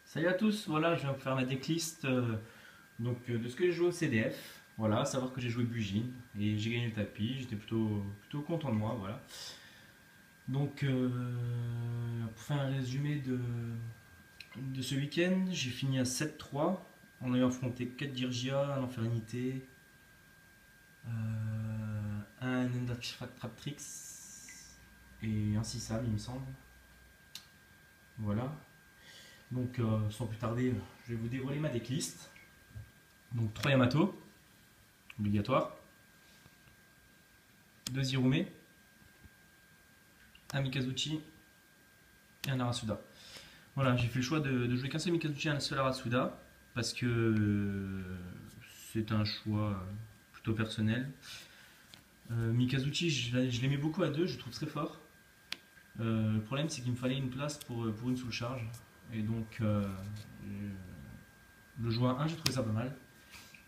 Salut à tous, voilà, je viens vous faire ma decklist de ce que j'ai joué au CDF. Voilà, à savoir que j'ai joué Bugine et j'ai gagné le tapis, j'étais plutôt content de moi, voilà. Donc, pour faire un résumé de ce week-end, j'ai fini à 7-3 en ayant affronté 4 Dirgia, un Infernité, un Endertraptrix et un Sissam, il me semble. Voilà. Donc, sans plus tarder, je vais vous dévoiler ma decklist. Donc 3 Yamato, obligatoire. 2 Irume, un Mikazuchi et un Arasuda. Voilà, j'ai fait le choix de jouer qu'un seul Mikazuchi et un seul Arasuda parce que c'est un choix plutôt personnel. Mikazuchi, je l'aimais beaucoup à 2, je le trouve très fort. Le problème, c'est qu'il me fallait une place pour une soul charge. Et donc, le jouer à 1, j'ai trouvé ça pas mal.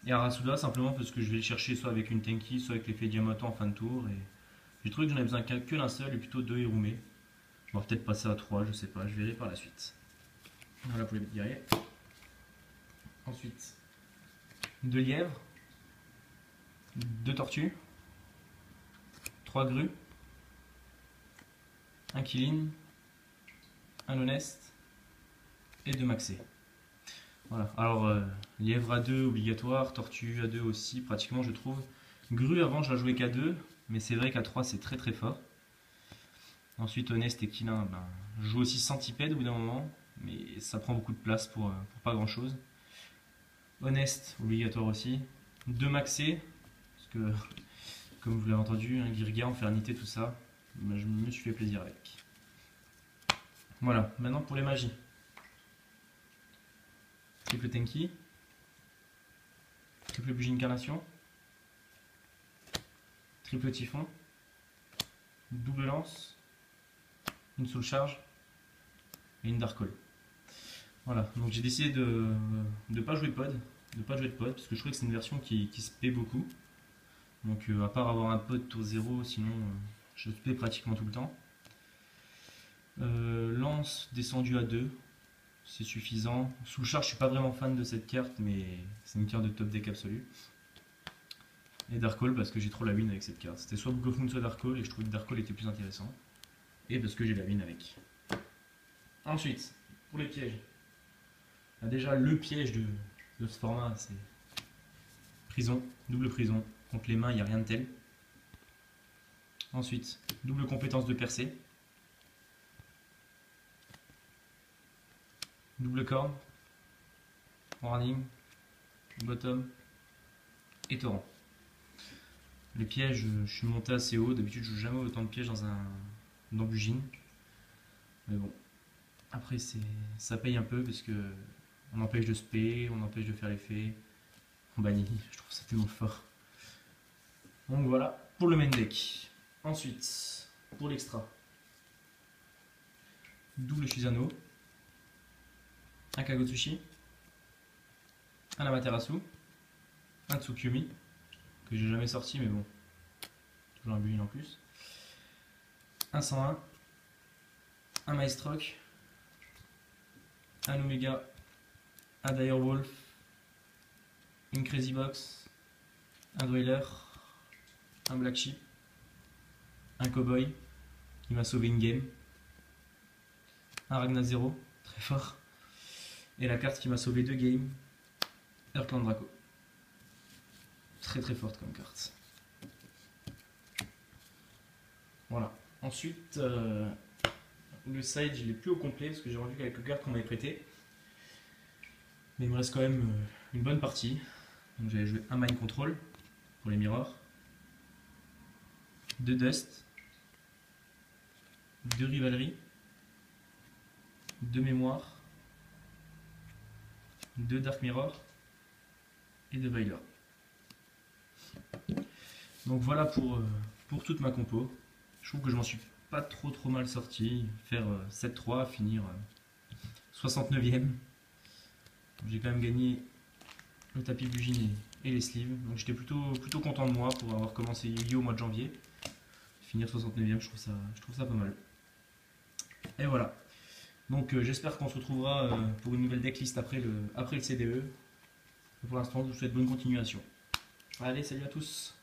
Et Arasuda, simplement parce que je vais le chercher soit avec une Tenki, soit avec l'effet Yamato en fin de tour. Et j'ai trouvé que j'en avais besoin que d'un seul et plutôt 2 Irume. On va peut-être passer à 3, je sais pas, je verrai par la suite. Voilà pour les guerriers. Ensuite, 2 lièvres, 2 tortues, 3 grues, un Kilin, un Honest et 2 Maxé. Voilà, alors lièvre à 2 obligatoire, tortue à 2 aussi, pratiquement je trouve. Grue avant je la jouais qu'à 2, mais c'est vrai qu'à 3 c'est très très fort. Ensuite Honest et Kilin, je joue aussi Centipède au bout d'un moment, mais ça prend beaucoup de place pour pas grand chose. Honest, obligatoire aussi. 2 Maxé, parce que comme vous l'avez entendu, Girga, Infernité, tout ça, je me suis fait plaisir avec. Voilà, maintenant pour les magies. Triple Tenki, triple Bugine Incarnation, triple Typhon, double lance, une soul charge et une Dark Hole. Voilà, donc j'ai décidé de ne pas jouer de pod, parce que je trouvais que c'est une version qui se paie beaucoup. Donc à part avoir un pod tour 0, sinon je paie pratiquement tout le temps. Lance descendu à 2, c'est suffisant. Sous charge, je suis pas vraiment fan de cette carte, mais c'est une carte de top deck absolu. Et Dark Hole parce que j'ai trop la win avec cette carte. C'était soit Book of Moon, soit Dark Hole, et je trouvais que Dark Hole était plus intéressant. Et parce que j'ai la win avec. Ensuite, pour les pièges. Déjà, le piège de ce format, c'est prison, double prison. Contre les mains, il n'y a rien de tel. Ensuite, double compétence de percée. Double corne. Warning. Bottom. Et torrent. Les pièges, je suis monté assez haut. D'habitude, je joue jamais autant de pièges dans Bugine. Mais bon. Après, ça paye un peu parce que on empêche de spé, on empêche de faire l'effet. On bannit. Je trouve ça tellement fort. Donc voilà pour le main deck. Ensuite, pour l'extra. Double Shizano. Un Kagotsushi. Un Amaterasu. Un Tsukuyomi. Que j'ai jamais sorti, mais bon. Toujours un Bugine en plus. Un 101. Un Maestroc. Un Omega. Un Direwolf. Une Crazy Box. Un Dweller. Un Black Sheep. Un Cowboy. Qui m'a sauvé une game. Un Ragna 0. Très fort. Et la carte qui m'a sauvé 2 games. Earthland Draco. Très très forte comme carte. Voilà. Ensuite, le side, je l'ai plus au complet parce que j'ai rendu quelques cartes qu'on m'avait prêtées. Mais il me reste quand même une bonne partie. Donc j'avais joué un Mind Control pour les mirrors. 2 Dust. 2 Rivalry. 2 Mémoire. 2 Dark Mirror. Et 2 Veiler. Donc voilà pour toute ma compo. Je trouve que je m'en suis pas trop mal sorti. Faire 7-3, finir 69e. J'ai quand même gagné le tapis Bugine et les sleeves. Donc j'étais plutôt content de moi pour avoir commencé Yu-Gi-Oh au mois de janvier. Finir 69e, je trouve ça pas mal. Et voilà. Donc j'espère qu'on se retrouvera pour une nouvelle decklist après le CDE. Pour l'instant, je vous souhaite bonne continuation. Allez, salut à tous!